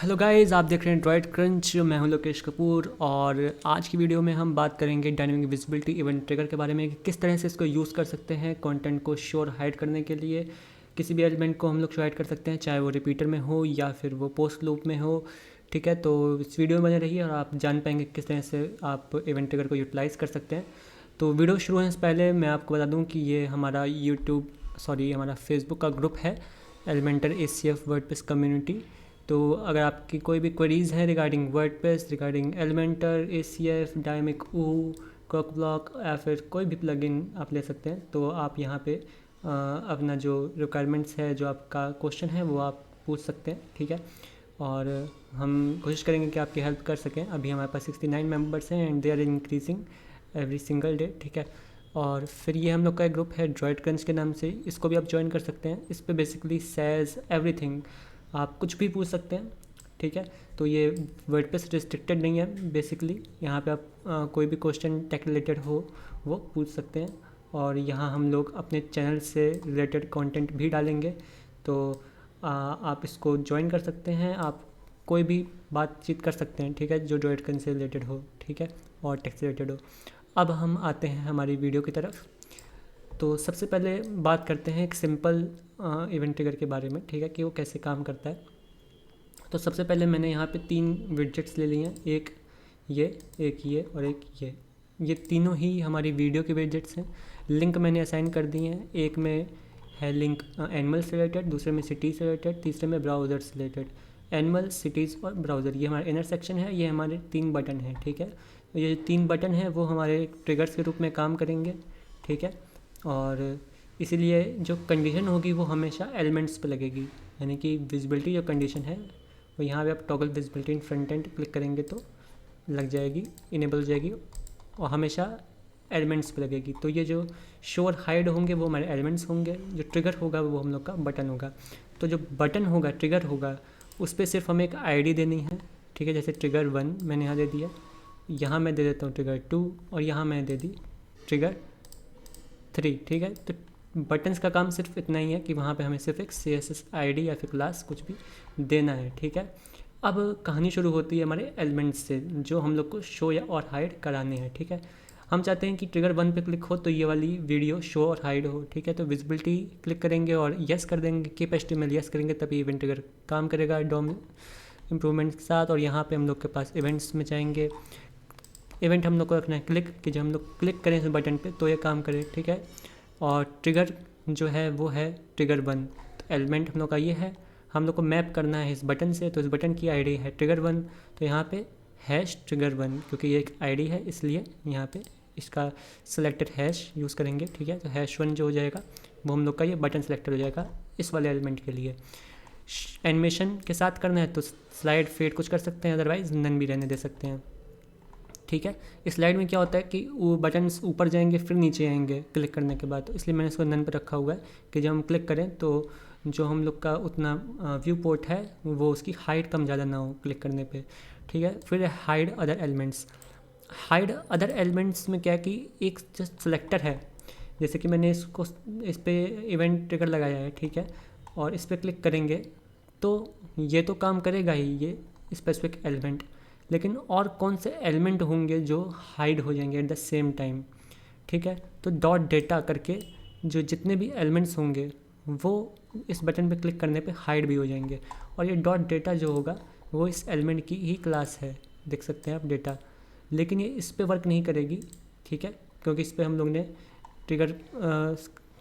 Hello guys, आप देख रहे हैं ड्रॉइड क्रंच। मैं हूं लोकेश कपूर और आज की वीडियो में हम बात करेंगे डायनामिक विजिबिलिटी इवेंट ट्रिगर के बारे में कि किस तरह से इसको यूज़ कर सकते हैं कंटेंट को शो और हाइड करने के लिए। किसी भी एलिमेंट को हम लोग शो हाइड कर सकते हैं, चाहे वो रिपीटर में हो या फिर वो पोस्ट लूप में हो। ठीक है, तो इस वीडियो में बने रहिए और आप जान पाएंगे किस तरह से आप इवेंट ट्रिगर को यूटिलाइज़ कर सकते हैं। तो वीडियो शुरू होने से पहले मैं आपको बता दूँ कि ये हमारा हमारा फेसबुक का ग्रुप है, एलिमेंटर ACF वर्डप्रेस कम्युनिटी। तो अगर आपकी कोई भी क्वेरीज़ हैं regarding WordPress, regarding Elementor, ACF, dynamic clock या फिर कोई भी प्लगइन आप ले सकते हैं, तो आप यहाँ पे अपना जो रिक्वायरमेंट्स है, जो आपका क्वेश्चन है वो आप पूछ सकते हैं। ठीक है, और हम कोशिश करेंगे कि आपकी हेल्प कर सकें। अभी हमारे पास 69 मेंबर्स हैं and they are increasing every single day. ठीक है, और फिर ये हम लोग का एक ग्रुप है ड्रॉइड क्रंच के नाम से, इसको भी आप ज्वाइन कर सकते हैं। इस पर बेसिकली सेज एवरीथिंग, आप कुछ भी पूछ सकते हैं। ठीक है, तो ये वर्डप्रेस रिस्ट्रिक्टेड नहीं है। बेसिकली यहाँ पे आप कोई भी क्वेश्चन टेक रिलेटेड हो वो पूछ सकते हैं, और यहाँ हम लोग अपने चैनल से रिलेटेड कंटेंट भी डालेंगे। तो आप इसको ज्वाइन कर सकते हैं, आप कोई भी बातचीत कर सकते हैं। ठीक है, जो ड्रॉइड क्रंच से रिलेटेड हो, ठीक है, और टेक से रिलेटेड हो। अब हम आते हैं हमारी वीडियो की तरफ। तो सबसे पहले बात करते हैं एक सिंपल इवेंट ट्रिगर के बारे में, ठीक है, कि वो कैसे काम करता है। तो सबसे पहले मैंने यहाँ पे 3 विडजेट्स ले लिए हैं, एक ये और एक ये तीनों ही हमारी वीडियो के विडजेट्स हैं। लिंक मैंने असाइन कर दिए हैं, एक में है लिंक एनिमल से रिलेटेड, दूसरे में सिटी से रिलेटेड, तीसरे में ब्राउज़र से रिलेटेड। एनिमल, सिटीज़ और ब्राउज़र, ये हमारा इनर सेक्शन है, ये हमारे 3 बटन हैं। ठीक है, तो ये 3 बटन हैं वो हमारे ट्रिगर्स के रूप में काम करेंगे। ठीक है, और इसीलिए जो कंडीशन होगी वो हमेशा एलिमेंट्स पे लगेगी, यानी कि विजिबिलिटी जो कंडीशन है वो यहाँ पे आप toggle visibility in front end click करेंगे तो लग जाएगी, इनेबल हो जाएगी, और हमेशा एलिमेंट्स पे लगेगी। तो ये जो शो और हाइड होंगे वो हमारे एलिमेंट्स होंगे, जो ट्रिगर होगा वो हम लोग का बटन होगा। तो जो बटन होगा, ट्रिगर होगा, उस पर सिर्फ हमें एक ID देनी है। ठीक है, जैसे ट्रिगर 1 मैंने यहाँ दे दिया, यहाँ मैं दे देता हूँ ट्रिगर 2, और यहाँ मैं दे दी ट्रिगर 3। ठीक है, तो बटन्स का काम सिर्फ इतना ही है कि वहाँ पे हमें सिर्फ एक CSS ID या फिर क्लास कुछ भी देना है। ठीक है, अब कहानी शुरू होती है हमारे एलिमेंट्स से, जो हम लोग को शो या और हाइड कराने हैं। ठीक है, हम चाहते हैं कि ट्रिगर 1 पे क्लिक हो तो ये वाली वीडियो शो और हाइड हो। ठीक है, तो विजिबिलिटी क्लिक करेंगे और यस कर देंगे, कीप HTML यस करेंगे, तभी इवेंट ट्रिगर काम करेगा डॉम इम्प्रूवमेंट के साथ। और यहाँ पे हम लोग के पास इवेंट्स में जाएंगे, इवेंट हम लोग को रखना है क्लिक, कि जब हम लोग क्लिक करें इस बटन पे तो ये काम करे। ठीक है, और ट्रिगर जो है वो है ट्रिगर 1। तो एलिमेंट हम लोग का ये है, हम लोग को मैप करना है इस बटन से, तो इस बटन की ID है ट्रिगर 1। तो यहाँ पे हैश ट्रिगर 1, क्योंकि ये एक ID है इसलिए यहाँ पे इसका सिलेक्टेड हैश यूज़ करेंगे। ठीक है, तो हैश 1 जो हो जाएगा वो हम लोग का ये बटन सेलेक्टेड हो जाएगा इस वाले एलिमेंट के लिए। एनिमेशन के साथ करना है तो स्लाइड फेड कुछ कर सकते हैं, अदरवाइज नन भी रहने दे सकते हैं। ठीक है, इस स्लाइड में क्या होता है कि वो बटन्स ऊपर जाएंगे फिर नीचे आएंगे क्लिक करने के बाद, तो इसलिए मैंने इसको नन पर रखा हुआ है कि जब हम क्लिक करें तो जो हम लोग का उतना व्यू पोर्ट है वो उसकी हाइट कम ज़्यादा ना हो क्लिक करने पे। ठीक है, फिर hide other elements. Hide other elements में क्या है कि एक जस्ट सेलेक्टर है, जैसे कि मैंने इसको इस पर इवेंट ट्रिगर लगाया है। ठीक है, और इस पर क्लिक करेंगे तो ये तो काम करेगा ही ये स्पेसिफिक एलिमेंट, लेकिन और कौन से एलिमेंट होंगे जो हाइड हो जाएंगे एट द सेम टाइम। ठीक है, तो डॉट डेटा करके जो जितने भी एलिमेंट्स होंगे वो इस बटन पे क्लिक करने पे हाइड भी हो जाएंगे। और ये डॉट डेटा जो होगा वो इस एलिमेंट की ही क्लास है, देख सकते हैं आप डेटा, लेकिन ये इस पर वर्क नहीं करेगी। ठीक है, क्योंकि इस पर हम लोग ने ट्रिगर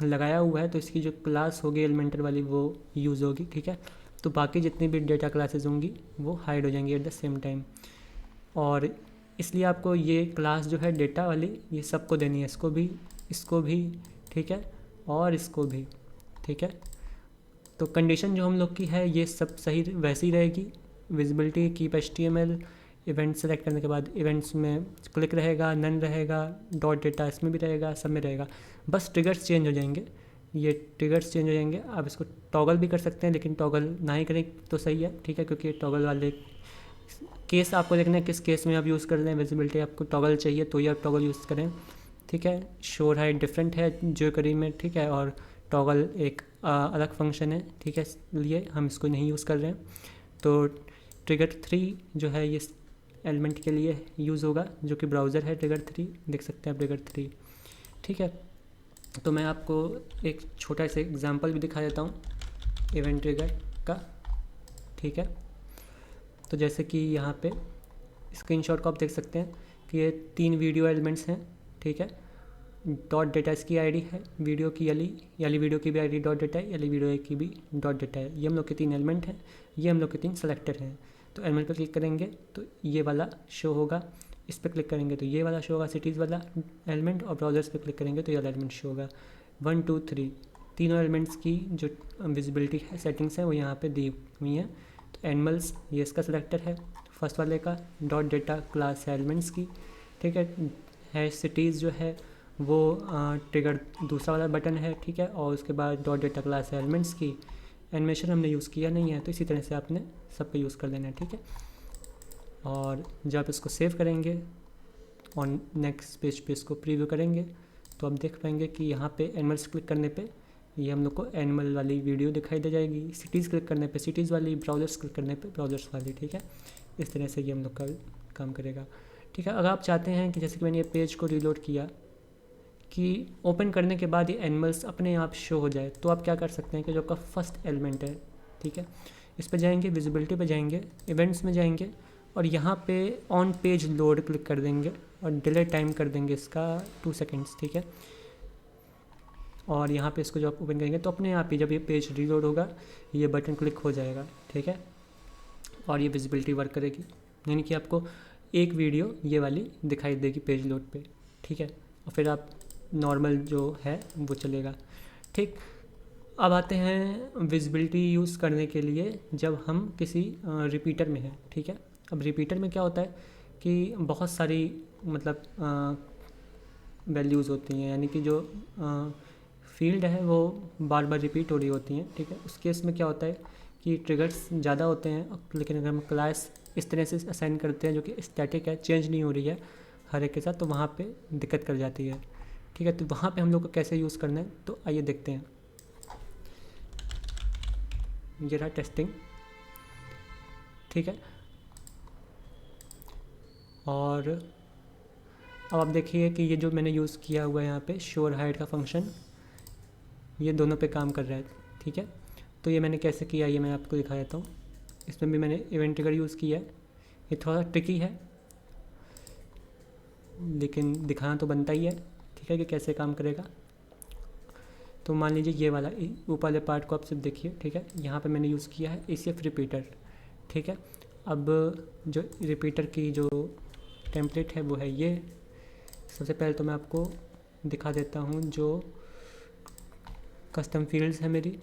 लगाया हुआ है, तो इसकी जो क्लास होगी एलिमेंटर वाली वो यूज़ होगी। ठीक है, तो बाकी जितनी भी डेटा क्लासेस होंगी वो हाइड हो जाएंगी एट द सेम टाइम। और इसलिए आपको ये क्लास जो है डेटा वाली ये सबको देनी है, इसको भी ठीक है, और इसको भी। ठीक है, तो कंडीशन जो हम लोग की है ये सब सही वैसी रहेगी। Visibility, keep HTML, event select करने के बाद इवेंट्स में क्लिक रहेगा, नन रहेगा, डॉट डेटा इसमें भी रहेगा, सब में रहेगा, बस ट्रिगर्स चेंज हो जाएंगे। ये ट्रिगर्स चेंज हो जाएंगे। आप इसको टॉगल भी कर सकते हैं, लेकिन टॉगल ना ही करें तो सही है। ठीक है, क्योंकि टॉगल वाले केस आपको देखना है किस केस में आप यूज़ कर रहे हैं। विजिबिलिटी आपको टॉगल चाहिए तो ही आप टॉगल यूज़ करें। ठीक है, शोर हाइड डिफरेंट है जो करी में। ठीक है, और टॉगल एक अलग फंक्शन है। ठीक है, इसलिए हम इसको नहीं यूज़ कर रहे हैं। तो ट्रिगर 3 जो है ये एलिमेंट के लिए यूज़ होगा, जो कि ब्राउज़र है ट्रिगर 3, देख सकते हैं आप ट्रिगर 3। ठीक है, तो मैं आपको एक छोटा सा एग्जांपल भी दिखा देता हूँ इवेंट ट्रिगर का। ठीक है, तो जैसे कि यहाँ पे स्क्रीनशॉट को आप देख सकते हैं कि ये 3 वीडियो एलिमेंट्स हैं। ठीक है, डॉट डेटा इसकी आईडी है, वीडियो की याली वीडियो की भी आईडी डॉट डेटा है, याली वीडियो की भी डॉट डेटा है। ये हम लोग के 3 एलिमेंट हैं, ये हम लोग के 3 सेलेक्टर हैं। तो एलिमेंट पर क्लिक करेंगे तो ये वाला शो होगा, इस पर क्लिक करेंगे तो ये वाला शो होगा सिटीज़ वाला एलिमेंट, और ब्राउजर्स पे क्लिक करेंगे तो ये वाला एलिमेंट शो होगा। 1 2 3 तीनों एलिमेंट्स की जो विजिबिलिटी है, सेटिंग्स हैं, वो यहाँ पे दी हुई हैं। तो एनिमल्स ये इसका सेलेक्टर है फर्स्ट वाले का, डॉट डेटा क्लास है एलिमेंट्स की। ठीक है, सिटीज़ जो है वो ट्रिगर दूसरा वाला बटन है। ठीक है, और उसके बाद डॉट डेटा क्लास है एलिमेंट्स की। एनिमेशन हमने यूज़ किया नहीं है, तो इसी तरह से आपने सब पे यूज़ कर लेना है। ठीक है, और जब आप इसको सेव करेंगे और नेक्स्ट पेज पे इसको प्रीव्यू करेंगे तो आप देख पाएंगे कि यहाँ पे एनिमल्स क्लिक करने पे ये हम लोग को एनिमल वाली वीडियो दिखाई दे जाएगी, सिटीज़ क्लिक करने पे सिटीज़ वाली, ब्राउजर्स क्लिक करने पे ब्राउजर्स वाली। ठीक है, इस तरह से ये हम लोग का काम करेगा। ठीक है, अगर आप चाहते हैं कि जैसे कि मैंने ये पेज को रीलोड किया कि ओपन करने के बाद ये एनिमल्स अपने आप शो हो जाए, तो आप क्या कर सकते हैं कि जो आपका फर्स्ट एलिमेंट है, ठीक है, इस पर जाएंगे, विजिबिलिटी पे जाएंगे, इवेंट्स में जाएंगे और यहाँ पे ऑन पेज लोड क्लिक कर देंगे और डिले टाइम कर देंगे इसका 2 सेकेंड्स। ठीक है, और यहाँ पे इसको जब आप ओपन करेंगे तो अपने आप ही जब ये पेज रीलोड होगा ये बटन क्लिक हो जाएगा। ठीक है, और ये विजिबिलिटी वर्क करेगी, यानी कि आपको एक वीडियो ये वाली दिखाई देगी पेज लोड पे। ठीक है, और फिर आप नॉर्मल जो है वो चलेगा। ठीक, अब आते हैं विजिबिलिटी यूज़ करने के लिए जब हम किसी रिपीटर में हैं। ठीक है, अब रिपीटर में क्या होता है कि बहुत सारी मतलब वैल्यूज़ होती हैं, यानी कि जो फील्ड है वो बार बार रिपीट हो रही होती हैं। ठीक है, उस केस में क्या होता है कि ट्रिगर्स ज़्यादा होते हैं, लेकिन अगर हम क्लास इस तरह से असाइन करते हैं जो कि स्टैटिक है, चेंज नहीं हो रही है हर एक के साथ, तो वहाँ पे दिक्कत कर जाती है। ठीक है, तो वहाँ पे हम लोग को कैसे यूज़ करना है तो आइए देखते हैं। ये रहा टेस्टिंग। ठीक है, और अब आप देखिए कि ये जो मैंने यूज़ किया हुआ है यहाँ पे शो और हाइड का फंक्शन, ये दोनों पे काम कर रहा है। ठीक है, तो ये मैंने कैसे किया ये मैं आपको दिखा देता हूँ। इसमें भी मैंने इवेंट ट्रिगर यूज़ किया है, ये थोड़ा ट्रिकी है लेकिन दिखाना तो बनता ही है। ठीक है, कि कैसे काम करेगा। तो मान लीजिए ये वाला ऊपर वाले पार्ट को आप सिर्फ देखिए। ठीक है, यहाँ पे मैंने यूज़ किया है ACF रिपीटर। ठीक है, अब जो रिपीटर की जो टेम्पलेट है वो है ये। सबसे पहले तो मैं आपको दिखा देता हूँ जो कस्टम फील्ड्स है मेरी।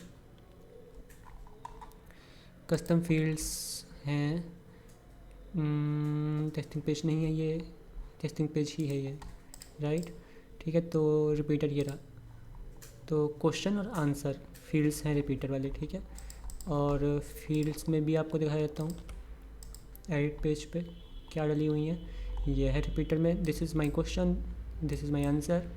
कस्टम फील्ड्स हैं, टेस्टिंग पेज नहीं है ये, टेस्टिंग पेज ही है ये, राइट। ठीक है, तो रिपीटर ये रहा, तो क्वेश्चन और आंसर फील्ड्स हैं रिपीटर वाले। ठीक है, और फील्ड्स में भी आपको दिखा देता हूँ एडिट पेज पे क्या डली हुई हैं। ये है रिपीटर में, this is my question, this is my answer,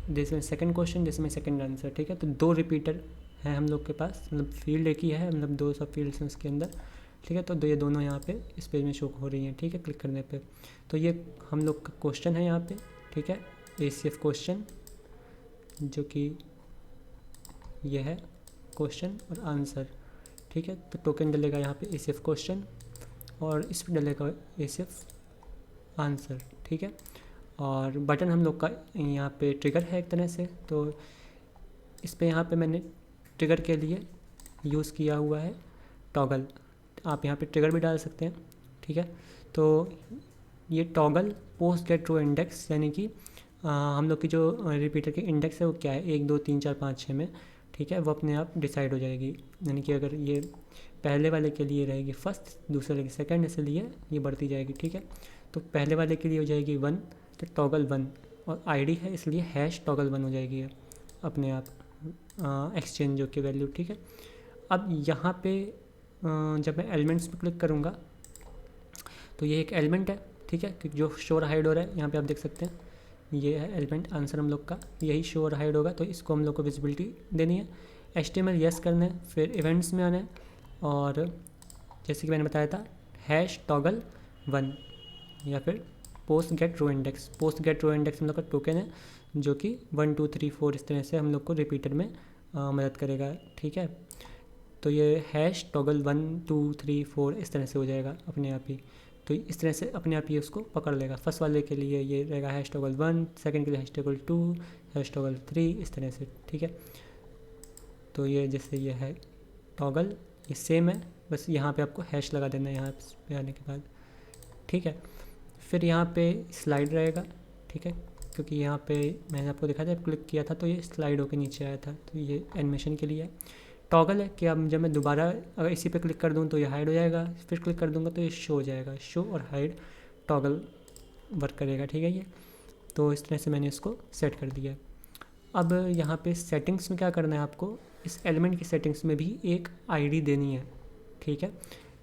this is my second question, this is my second answer. ठीक है, तो 2 रिपीटर हैं हम लोग के पास, मतलब फील्ड एक ही है, मतलब 2 सब फील्ड्स हैं उसके अंदर। ठीक है, तो ये दोनों यहाँ पे इस पेज में शो हो रही हैं। ठीक है, क्लिक करने पे तो ये हम लोग का क्वेश्चन है यहाँ पे। ठीक है, ACF क्वेश्चन, जो कि ये है क्वेश्चन और आंसर। ठीक है, तो टोकन डलेगा यहाँ पे ACF क्वेश्चन और इस पर डलेगा ACF आंसर। ठीक है, और बटन हम लोग का यहाँ पे ट्रिगर है एक तरह से, तो इस पे यहाँ पे मैंने ट्रिगर के लिए यूज़ किया हुआ है टॉगल। आप यहाँ पे ट्रिगर भी डाल सकते हैं। ठीक है, तो ये toggle post gate row index, यानी कि हम लोग की जो रिपीटर की इंडेक्स है वो क्या है 1 2 3 4 5 6 में। ठीक है, वो अपने आप डिसाइड हो जाएगी, यानी कि अगर ये पहले वाले के लिए रहेगी फर्स्ट, दूसरे वाले की सेकंड, इसलिए ये बढ़ती जाएगी। ठीक है, तो पहले वाले के लिए हो जाएगी 1, तो टॉगल 1, और आईडी है इसलिए हैश टॉगल 1 हो जाएगी अपने आप एक्सचेंज की वैल्यू। ठीक है, अब यहाँ पे जब मैं एलिमेंट्स पे क्लिक करूँगा तो ये एक एलिमेंट है। ठीक है, कि जो शो और हाइड हो रहा है, यहाँ पे आप देख सकते हैं ये है एलिमेंट आंसर हम लोग का, यही शो और हाइड होगा, तो इसको हम लोग को विजिबिलिटी देनी है। HTML यस करना है, फिर इवेंट्स में आना है, और जैसे कि मैंने बताया था हैश टॉगल 1 या फिर post gate row index. Post gate row index हम लोग का टोकन है जो कि 1 2 3 4 इस तरह से हम लोग को रिपीटर में मदद करेगा, ठीक है। तो ये हैश टॉगल 1 2 3 4 इस तरह से हो जाएगा अपने आप ही। तो इस तरह से अपने आप ही उसको पकड़ लेगा। फर्स्ट वाले के लिए ये रहेगा हैश टॉगल 1, सेकेंड के लिए हैश टॉगल 2, हैश टॉगल 3 इस तरह से, ठीक है। तो ये जैसे ये है टॉगल, ये सेम है, बस यहाँ पे आपको हैश लगा देना है यहाँ पे आने के बाद, ठीक है। फिर यहाँ पे स्लाइड रहेगा, ठीक है, क्योंकि यहाँ पे मैंने आपको दिखा था, क्लिक किया था तो ये स्लाइड होकर नीचे आया था, तो ये एनिमेशन के लिए है। टॉगल है कि अब जब मैं दोबारा अगर इसी पे क्लिक कर दूँ तो ये हाइड हो जाएगा, फिर क्लिक कर दूँगा तो ये शो हो जाएगा। शो और हाइड टॉगल वर्क करेगा, ठीक है। ये तो इस तरह से मैंने इसको सेट कर दिया। अब यहाँ पे सेटिंग्स में क्या करना है आपको, इस एलिमेंट की सेटिंग्स में भी एक आईडी देनी है, ठीक है।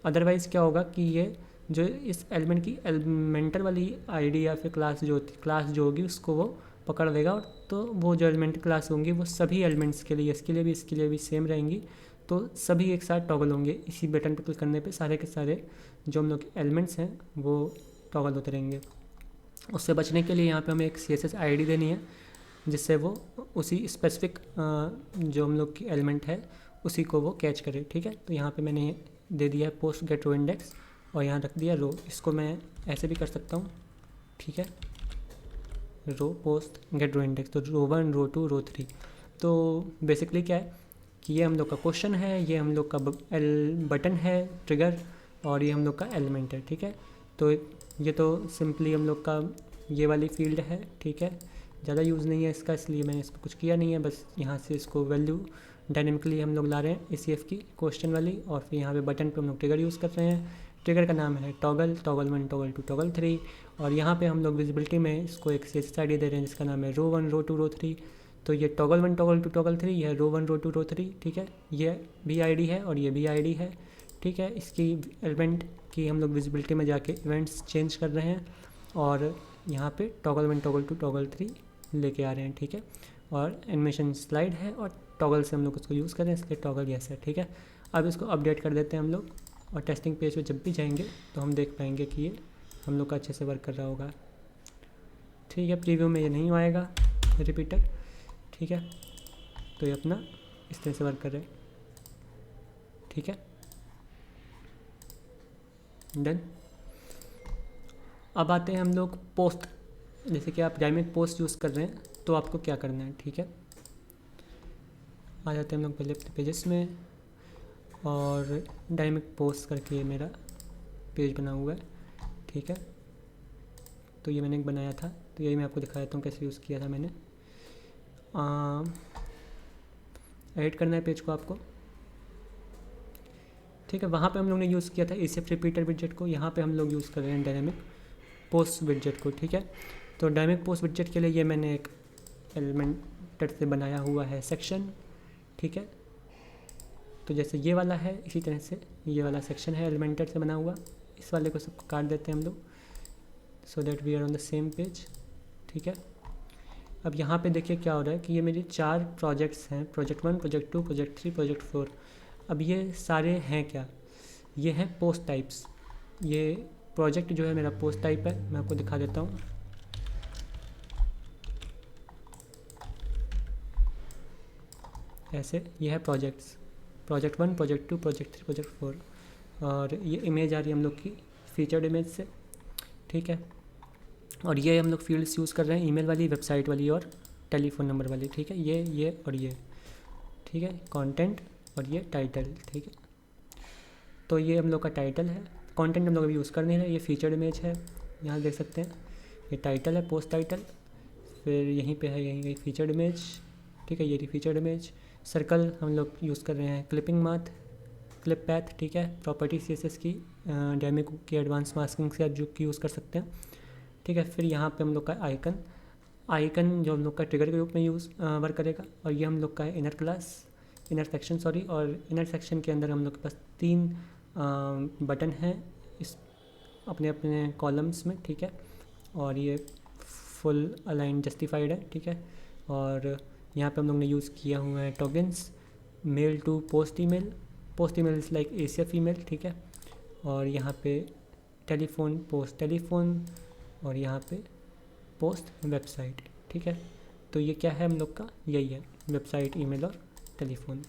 अदरवाइज़ क्या होगा कि ये जो इस एलिमेंट की एलिमेंटल वाली आईडी या फिर क्लास जो होगी उसको वो पकड़ लेगा, और तो वो जो एलिमेंट क्लास होंगी वो सभी एलिमेंट्स के लिए, इसके लिए भी सेम रहेंगी। तो सभी एक साथ टॉगल होंगे। इसी बटन पर क्लिक करने पे सारे के सारे जो हम लोग एलिमेंट्स हैं वो टॉगल होते रहेंगे। उससे बचने के लिए यहाँ पे हमें एक CSS आईडी देनी है, जिससे वो उसी स्पेसिफिक जो हम लोग की एलिमेंट है उसी को वो कैच करे, ठीक है। तो यहाँ पे मैंने दे दिया है पोस्ट गेट रो इंडेक्स और यहाँ रख दिया रो। इसको मैं ऐसे भी कर सकता हूँ, ठीक है, रो पोस्ट गेट रो इंडेक्स। तो रो 1 रो 2 रो 3। तो बेसिकली क्या है कि ये हम लोग का क्वेश्चन है, ये हम लोग का बटन है ट्रिगर, और ये हम लोग का एलिमेंट है, ठीक है। तो ये तो सिंपली हम लोग का ये वाली फील्ड है, ठीक है, ज़्यादा यूज़ नहीं है इसका, इसलिए मैंने इस पर कुछ किया नहीं है। बस यहाँ से इसको वैल्यू डायनेमिकली हम लोग ला रहे हैं ACF की क्वेश्चन वाली, और फिर यहाँ पे बटन पे हम लोग ट्रिगर यूज़ कर रहे हैं। ट्रिगर का नाम है टॉगल 1 टॉगल 2 टॉगल 3, और यहाँ पे हम लोग विजिबिलिटी में इसको एक CSS आईडी दे रहे हैं जिसका नाम है रो 1 रो 2 रो 3। तो ये टॉगल 1 टॉगल 2 टॉगल 3, यह रो 1 रो 2 रो 3, ठीक है। ये भी आईडी है और ये भी आईडी है, ठीक है। इसकी एलिमेंट की हम लोग विजिबिलिटी में जाके इवेंट्स चेंज कर रहे हैं, और यहाँ पे टॉगल 1 टॉगल 2 टॉगल 3 लेके आ रहे हैं, ठीक है। और एनिमेशन स्लाइड है और टॉगल से हम लोग उसको यूज़ कर रहे हैं, इसलिए टॉगल यस है, ठीक है। अब इसको अपडेट कर देते हैं हम लोग, और टेस्टिंग पेज पे जब भी जाएंगे तो हम देख पाएंगे कि ये हम लोग का अच्छे से वर्क कर रहा होगा, ठीक है। प्रीव्यू में ये नहीं आएगा रिपीटर, ठीक है। तो ये अपना इस तरह से वर्क कर रहे हैं, ठीक है, डन। अब आते हैं हम लोग पोस्ट। जैसे कि आप डायनेमिक पोस्ट यूज़ कर रहे हैं तो आपको क्या करना है, ठीक है। आ जाते हैं हम लोग पहले अपने पेजेस में, और डायनेमिक पोस्ट करके मेरा पेज बना हुआ है, ठीक है। तो ये मैंने एक बनाया था, तो यही मैं आपको दिखा देता हूँ कैसे यूज़ किया था मैंने। एडिट करना है पेज को आपको, ठीक है। वहाँ पे हम लोग ने यूज़ किया था ACF रिपीटर विडजेट को, यहाँ पे हम लोग यूज़ कर रहे हैं डायनेमिक पोस्ट विडजेट को, ठीक है। तो डायनेमिक पोस्ट विडजेट के लिए ये मैंने एक एलिमेंटर से बनाया हुआ है सेक्शन, ठीक है। तो जैसे ये वाला है इसी तरह से ये वाला सेक्शन है एलिमेंटर से बना हुआ। इस वाले को सबको काट देते हैं हम लोग, so that we are on the same page, ठीक है। अब यहाँ पे देखिए क्या हो रहा है कि ये मेरी 4 प्रोजेक्ट्स हैं, प्रोजेक्ट 1 प्रोजेक्ट 2 प्रोजेक्ट 3 प्रोजेक्ट 4। अब ये सारे हैं क्या, ये हैं पोस्ट टाइप्स। ये प्रोजेक्ट जो है मेरा पोस्ट टाइप है, मैं आपको दिखा देता हूँ। ऐसे ये है projects, project 1 project 2 project 3 project 4, और ये इमेज आ रही है हम लोग की फीचर्ड इमेज से, ठीक है। और ये हम लोग फील्ड्स यूज़ कर रहे हैं ईमेल वाली, वेबसाइट वाली और टेलीफोन नंबर वाली, ठीक है। ये और ये, ठीक है, कंटेंट और ये टाइटल, ठीक है। तो ये हम लोग का टाइटल है, कंटेंट हम लोग अभी यूज़ कर नहीं रहे। ये फीचर्ड इमेज है, यहाँ देख सकते हैं, ये टाइटल है पोस्ट टाइटल, फिर यहीं पे है यहीं फीचर्ड इमेज, ठीक है। ये फीचर्ड इमेज, सर्कल हम लोग यूज़ कर रहे हैं क्लिपिंग माथ, क्लिप पैथ, ठीक है। प्रॉपर्टी CSS की डायनेमिक की एडवांस मास्किंग से आप जो की यूज़ कर सकते हैं, ठीक है। फिर यहाँ पे हम लोग का आइकन जो हम लोग का ट्रिगर के रूप में वर्क करेगा, और ये हम लोग का है इनर सेक्शन, और इनर सेक्शन के अंदर हम लोग के पास 3 बटन हैं इस अपने अपने कॉलम्स में, ठीक है। और ये फुल अलाइन जस्टिफाइड है, ठीक है। और यहाँ पे हम लोग ने यूज़ किया हुआ है टॉगन्स, mail to post email is like ACF email, ठीक है। और यहाँ पे टेलीफोन पोस्ट टेलीफोन, और यहाँ पे पोस्ट वेबसाइट। ठीक है, तो ये क्या है हम लोग का, यही है वेबसाइट, ईमेल और टेलीफोन।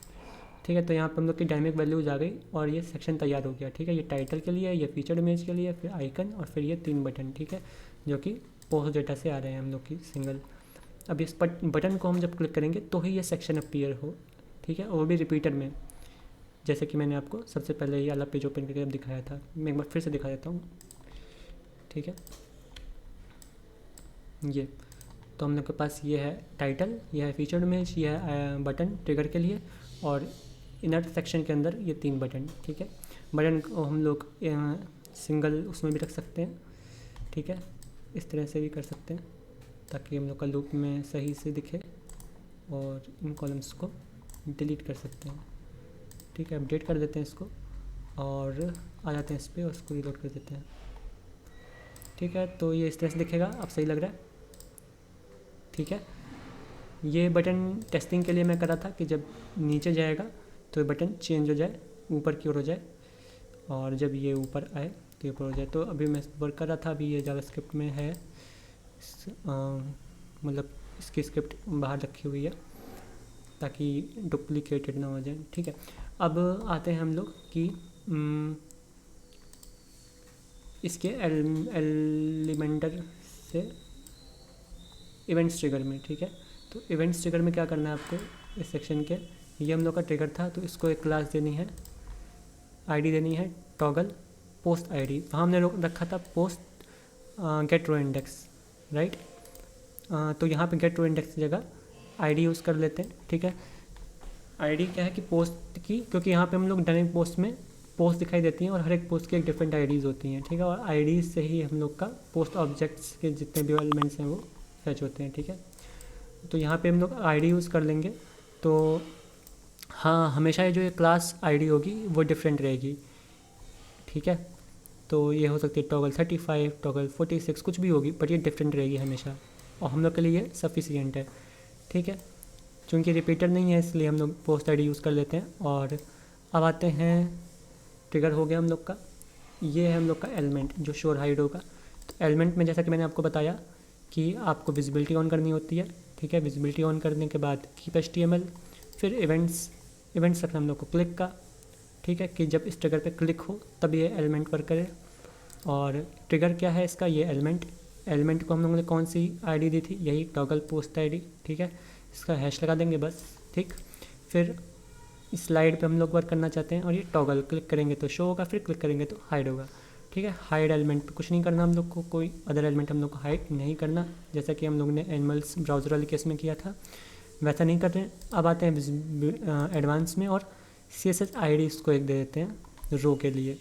ठीक है, तो यहाँ पे हम लोग की डायनेमिक वैल्यूज आ गई और ये सेक्शन तैयार हो गया। ठीक है, ये टाइटल के लिए, ये फीचर्ड इमेज के लिए, फिर आइकन और फिर ये 3 बटन। ठीक है, जो कि पोस्ट डेटा से आ रहे हैं हम लोग की सिंगल। अब इस बटन को हम जब क्लिक करेंगे तो ही ये सेक्शन अपीयर हो। ठीक है, और वो भी रिपीटर में, जैसे कि मैंने आपको सबसे पहले ये वाला पेज ओपन करके दिखाया था। मैं एक बार फिर से दिखा देता हूँ। ठीक है, ये तो हम लोग के पास ये है टाइटल, ये है फीचर्ड इमेज, ये है बटन ट्रिगर के लिए, और इनर सेक्शन के अंदर ये 3 बटन। ठीक है, बटन को हम लोग सिंगल उसमें भी रख सकते हैं। ठीक है, इस तरह से भी कर सकते हैं ताकि हम लोग का लूप में सही से दिखे, और इन कॉलम्स को डिलीट कर सकते हैं। ठीक है, अपडेट कर देते हैं इसको और आ जाते हैं इस पर और उसको रिलोड कर देते हैं। ठीक है, तो ये इस तरह से दिखेगा। अब सही लग रहा है। ठीक है, ये बटन टेस्टिंग के लिए मैं करा था कि जब नीचे जाएगा तो ये बटन चेंज हो जाए, ऊपर की ओर हो जाए, और जब ये ऊपर आए तो ये ऊपर हो जाए। तो अभी मैं वर्क कर रहा था, अभी ये जावास्क्रिप्ट में है, मतलब इसकी स्क्रिप्ट बाहर रखी हुई है ताकि डुप्लीकेटेड ना हो जाए। ठीक है, अब आते हैं हम लोग कि इसके एलिमेंटर से इवेंट्स ट्रिगर में। ठीक है, तो इवेंट्स ट्रिगर में क्या करना है आपको, इस सेक्शन के, ये हम लोग का ट्रिगर था तो इसको एक क्लास देनी है, आईडी देनी है टॉगल पोस्ट आईडी। वहाँ हमने रखा था post gate row index, right. तो यहाँ पे गेट रो इंडेक्स की जगह आईडी यूज़ कर लेते हैं। ठीक है, आईडी क्या है कि पोस्ट की, क्योंकि यहाँ पे हम लोग डायनेमिक पोस्ट में पोस्ट दिखाई देती हैं और हर एक पोस्ट की एक डिफरेंट आईडीज़ होती हैं। ठीक है, और आईडी से ही हम लोग का पोस्ट ऑब्जेक्ट्स के जितने भी एलिमेंट्स हैं वो फैच होते हैं। ठीक है, तो यहाँ पे हम लोग आईडी यूज़ कर लेंगे। तो हाँ, हमेशा ये जो ये क्लास आईडी होगी वो डिफरेंट रहेगी। ठीक है, तो ये हो सकती है टॉगल 35, टॉगल 46, कुछ भी होगी, बट ये डिफरेंट रहेगी हमेशा, और हम लोग के लिए ये सफिशियंट है। ठीक है, चूँकि रिपीटर नहीं है इसलिए हम लोग पोस्ट आईडी यूज़ कर लेते हैं। और अब आते हैं, ट्रिगर हो गया हम लोग का, ये है हम लोग का एलिमेंट जो शोर हाइड होगा। तो एलिमेंट में जैसा कि मैंने आपको बताया कि आपको विजिबिलिटी ऑन करनी होती है। ठीक है, विजिबिलिटी ऑन करने के बाद कीप HTML, फिर इवेंट्स रखना हम लोग को क्लिक का। ठीक है, कि जब इस ट्रिगर पे क्लिक हो तब ये एलिमेंट वर्क करे। और ट्रिगर क्या है इसका, ये एलिमेंट को हम लोगों ने कौन सी आईडी दी थी, यही टॉगल पोस्ट आईडी। ठीक है, इसका हैश लगा देंगे बस। ठीक, फिर इस स्लाइड पे हम लोग वर्क करना चाहते हैं और ये टॉगल क्लिक करेंगे तो शो होगा, फिर क्लिक करेंगे तो हाइड होगा। ठीक है, हाइड एलिमेंट पे कुछ नहीं करना हम लोग को, कोई अदर एलिमेंट हम लोग को हाइड नहीं करना, जैसा कि हम लोग ने एनिमल्स ब्राउज़र वाले केस में किया था, वैसा नहीं कर रहे हैं। अब आते हैं एडवांस में, और CSS ID इसको एक दे देते हैं रो के लिए,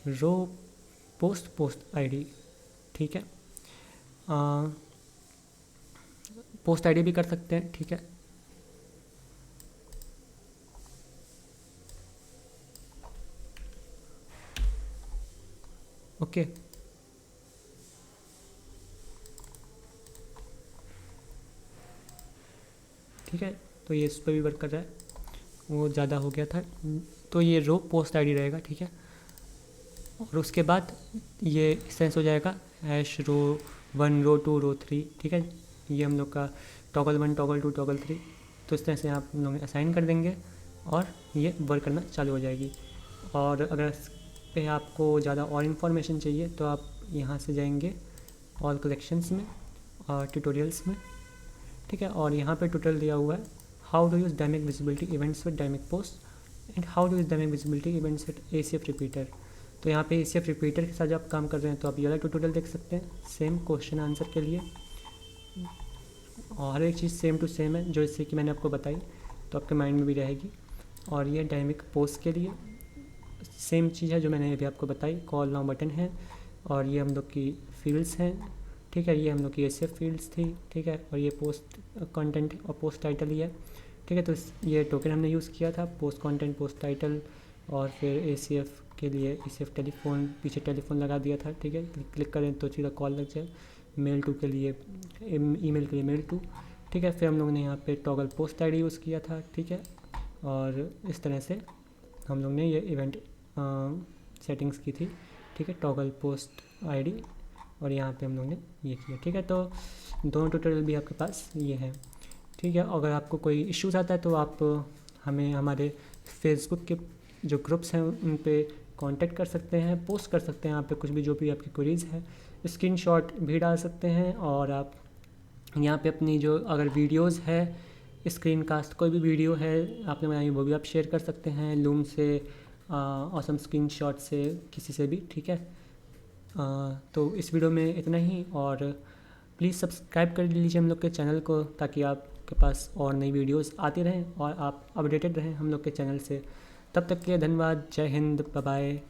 रो पोस्ट ID। ठीक है, पोस्ट ID भी कर सकते हैं। ठीक है, ओके। ठीक है, तो ये इस पर भी वर्क कर रहा है, वो ज़्यादा हो गया था, तो ये रो पोस्ट आईडी रहेगा। ठीक है, और उसके बाद ये सेंस हो जाएगा हैश रो 1, रो 2, रो 3। ठीक है, ये हम लोग का टॉगल 1, टॉगल 2, टॉगल 3, तो इस तरह से आप लोग असाइन कर देंगे और ये वर्क करना चालू हो जाएगी। और अगर इस पे आपको ज़्यादा और इन्फॉर्मेशन चाहिए तो आप यहाँ से जाएंगे ऑल कलेक्शंस में और ट्यूटोरियल्स में। ठीक है, और यहाँ पे ट्यूटोरियल दिया हुआ है how to use dynamic visibility events with dynamic post and how to use dynamic visibility events with ACF repeater. तो यहाँ पे ACF रिपीटर के साथ जब आप काम कर रहे हैं तो आप ये वाला ट्यूटोरियल देख सकते हैं, सेम क्वेश्चन आंसर के लिए, और हर एक चीज़ सेम टू सेम है जो इससे कि मैंने आपको बताई, तो आपके माइंड में भी रहेगी। और ये डायनेमिक पोस्ट के लिए सेम चीज़ है जो मैंने अभी आपको बताई, कॉल नाउ बटन है, और ये हम लोग की फील्ड्स हैं। ठीक है, ये हम लोग की ACF फील्ड्स थी। ठीक है, और ये पोस्ट कंटेंट और पोस्ट टाइटल ही है। ठीक है, तो ये टोकन हमने यूज़ किया था, पोस्ट कंटेंट, पोस्ट टाइटल, और फिर ACF के लिए ACF टेलीफोन, पीछे टेलीफोन लगा दिया था। ठीक है, क्लिक करें तो सीधा कॉल लग जाए, मेल टू के लिए, ईमेल के लिए मेल टू। ठीक है, फिर हम लोग ने यहाँ पे टॉगल पोस्ट आईडी यूज़ किया था। ठीक है, और इस तरह से हम लोग ने ये इवेंट सेटिंग्स की थी, ठीक है, टॉगल पोस्ट आईडी, और यहाँ पे हम लोगों ने ये किया, ठीक है। तो दोनों ट्यूटोरियल भी आपके पास ये है, ठीक है। अगर आपको कोई इश्यूज़ आता है तो आप हमें हमारे फेसबुक के जो ग्रुप्स हैं उन पे कांटेक्ट कर सकते हैं, पोस्ट कर सकते हैं यहाँ पे कुछ भी, जो भी आपकी क्वेरीज़ है, स्क्रीनशॉट भी डाल सकते हैं। और आप यहाँ पे अपनी जो अगर वीडियोज़ है, स्क्रीन कास्ट कोई भी वीडियो है आपने बनाई वो भी आप शेयर कर सकते हैं, लूम से, ऑसम स्क्रीनशॉट से, किसी से भी, ठीक है। तो इस वीडियो में इतना ही, और प्लीज़ सब्सक्राइब कर लीजिए हम लोग के चैनल को, ताकि आपके पास और नई वीडियोस आती रहें और आप अपडेटेड रहें हम लोग के चैनल से। तब तक के लिए धन्यवाद, जय हिंद, बाय बाय।